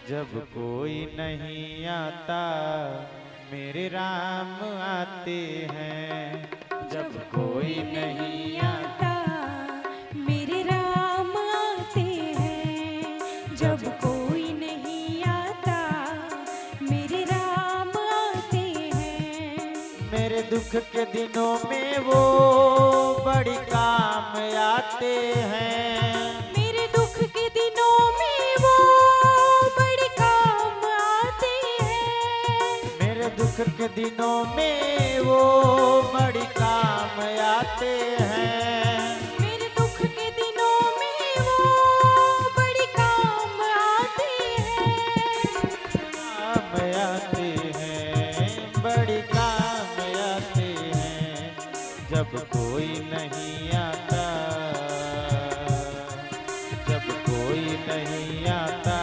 जब कोई नहीं आता मेरे राम आते हैं। जब कोई नहीं आता मेरे राम आते हैं। जब कोई नहीं आता मेरे राम आते हैं। मेरे दुख के दिनों में वो बड़ी काम आते हैं। मेरे दुख के दिनों में वो बड़े काम आते हैं। मेरे दुख के दिनों में वो बड़ी काम आते हैं। मेरे दुख के दिनों में वो बड़े काम आते हैं। काम आते हैं, बड़ी काम आते हैं। जब कोई नहीं आता, जब कोई नहीं आता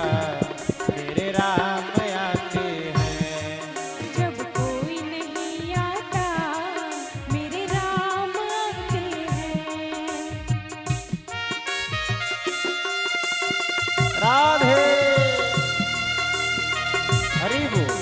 मेरे राम आते हैं। जब कोई नहीं आता मेरे राम आते हैं। राधे हरि बोल।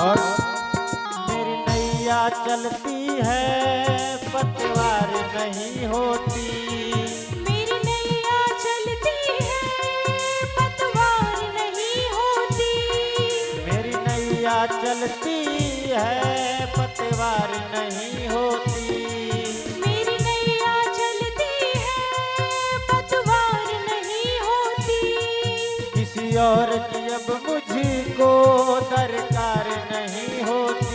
और मेरी नैया चलती है, पतवार नहीं होती। मेरी नैया चलती है पतवार नहीं होती। मेरी नैया चलती है, पतवार नहीं होती। मेरी नैया चलती है पतवार नहीं होती। किसी और की अब मुझको दरकार नहीं होती।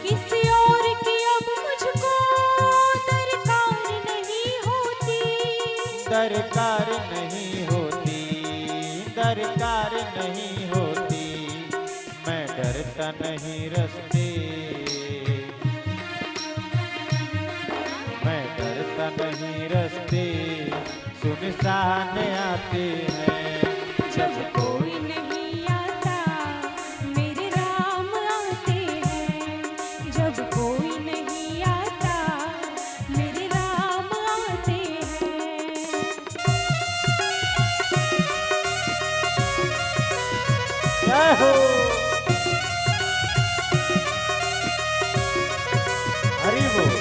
किसी और की अब मुझको दरकार नहीं होती। दरकार नहीं होती, दरकार नहीं होती। मैं डरता नहीं रस्ते, मैं डरता नहीं रस्ते सुनसान आते हैं। जब कोई नहीं आता मेरे राम आते हैं। जब कोई नहीं आता मेरे राम आते हैं। जय हो हरि बोल।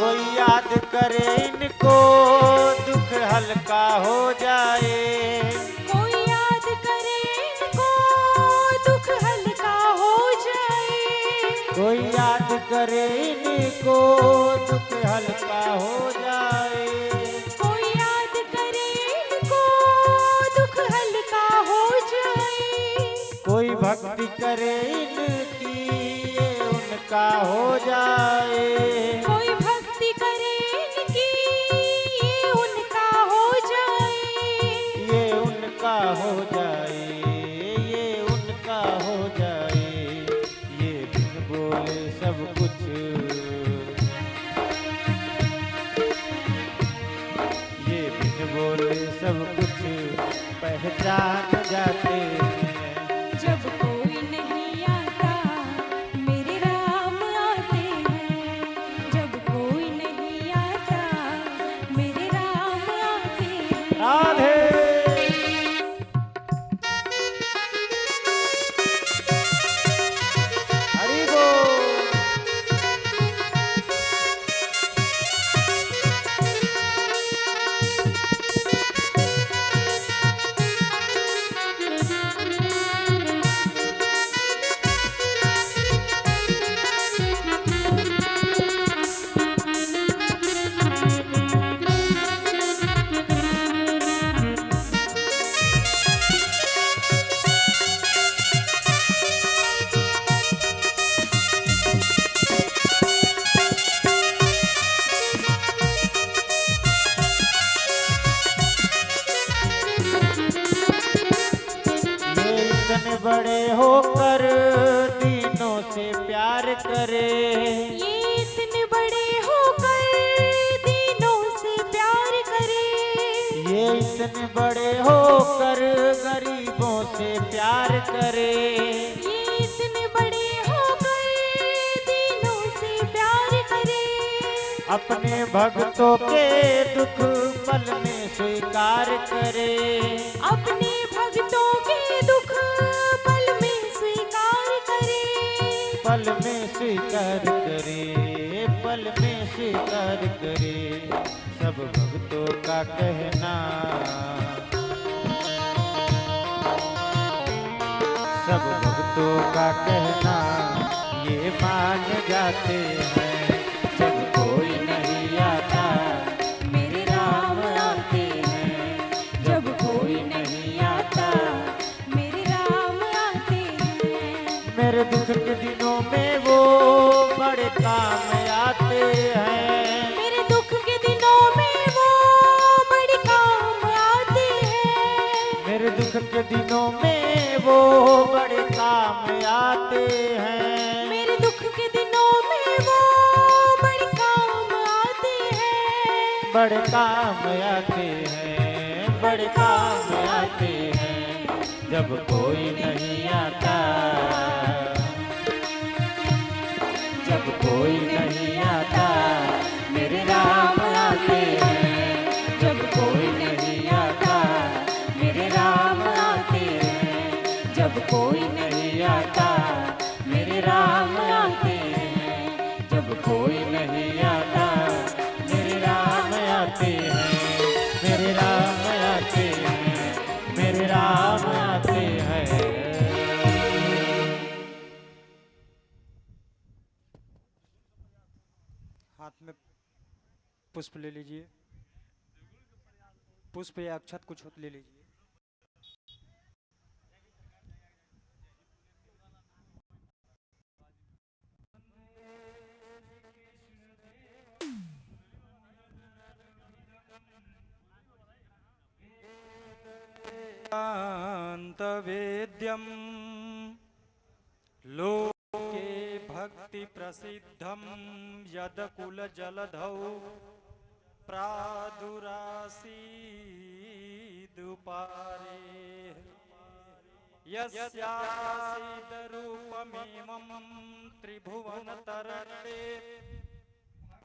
कोई याद करे इनको, दुख हल्का हो जाए। कोई याद करे इनको दुख हल्का हो जाए। कोई याद करे इनको, दुख हल्का हो जाए। कोई याद करे इनको दुख हल्का हो जाए। कोई भक्ति करे इनकी, ये उनका हो जाए। कोई भक्ति करे इनकी ये उनका हो जाए। ये उनका हो जाए, ये उनका हो जाए। ये बिन बोले सब कुछ, ये बिन बोले सब कुछ पहचान जाते हैं। जब कोई नहीं आता मेरे राम आते हैं। जब कोई नहीं आता मेरे राम आते हैं। राधे बड़े होकर दीनों से प्यार करे। ये इतने बड़े होकर दीनों से प्यार करे। ये इतने बड़े होकर गरीबों से प्यार करे। ये इतने बड़े होकर दीनों से प्यार करे। अपने भक्तों के दुख पल में स्वीकार करे। अपने भक्तों के दुख पल में स्वीकार करे। पल में स्वीकार करे, पल में स्वीकार करे। सब भक्तों का कहना, सब भक्तों का कहना ये मान जाते हैं। जब कोई नहीं आता मेरे राम आते हैं। जब कोई नहीं आता मेरे राम आते हैं। मेरे दुख के दिनों में वो बड़े काम आते हैं। मेरे दुख के दिनों में वो बड़े काम आते हैं। मेरे दुख के दिनों में वो बड़े काम आते हैं। मेरे दुख के दिनों में वो बड़े काम आते हैं। बड़े काम आते हैं, बड़े काम आते हैं। जब कोई नहीं आता, जब कोई नहीं आता मेरे राम आते हैं। जब कोई नहीं आता मेरे राम आते हैं। जब कोई नहीं आता मेरे राम आते हैं। जब कोई नहीं आता मेरे राम आते हैं। मेरे राम आते हैं, मेरे राम आते हैं। हाथ में पुष्प ले लीजिए, पुष्प या अक्षत कुछ ले लीजिए। वेद्यम लोके भक्ति प्रसिद्धम यदकुल जलधौ प्रादुरासीदुपारे यस्यासीदरूपमेवं त्रिभुवनतरणे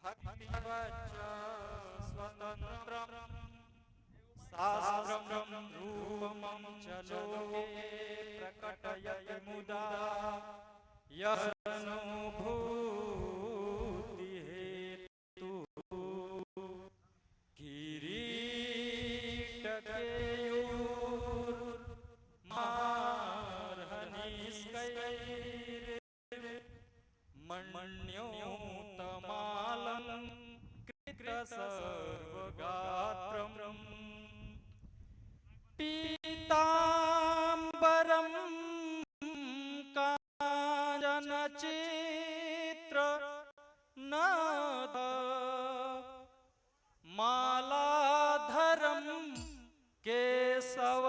भक्तिवच्च स्वतन्त्रम् शास्त्रं रूपमं च लोके प्रकटयति मुदा यः अनुभूति हेतु किरीटकेयूर्मण्योतमालं कृतसर्वगात्रम् पीताम्बरं काञ्चनचित्र नाद मालाधरं केशवमभ्युपैमि।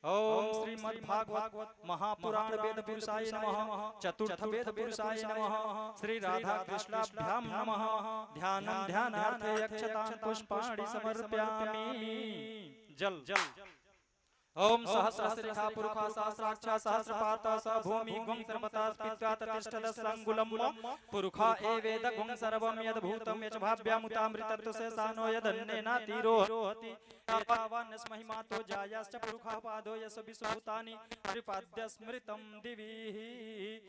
ओम श्रीमद्भागवत महापुराण वेद पुरुषाय नमः। चतुर्थ वेद पुरुषाय नमः। श्री राधा कृष्णाभ्याम नमः। ध्यानं ध्यानार्थे अक्षतां पुष्पाणि समर्पयामि। जल जल ओम सहस्रशिखा पुरुषा सहस्राक्षा सहस्रपाता स भूमि गुं सर्वता स्पित्वा ततिष्ठद संगुलम पुरुषा एवेद गुं सर्वं यद् भूतं यच् भाव्यामुतामृतत्व से सानो यदन्नेना तिरोहति पावनस् महिमातो जायाश्च पुरुषा पादो यस् विश्वभूतानि त्रिपाद्य स्मृतं दिवि।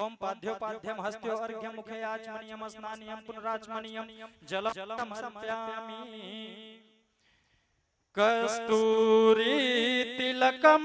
ओम पाद्योपाद्यं हस्त्यो अर्घ्यं मुखे आचमनीयं स्नानीयं पुनराचमनीयं जलं समर्पयामि। कस्तूरी तिलकम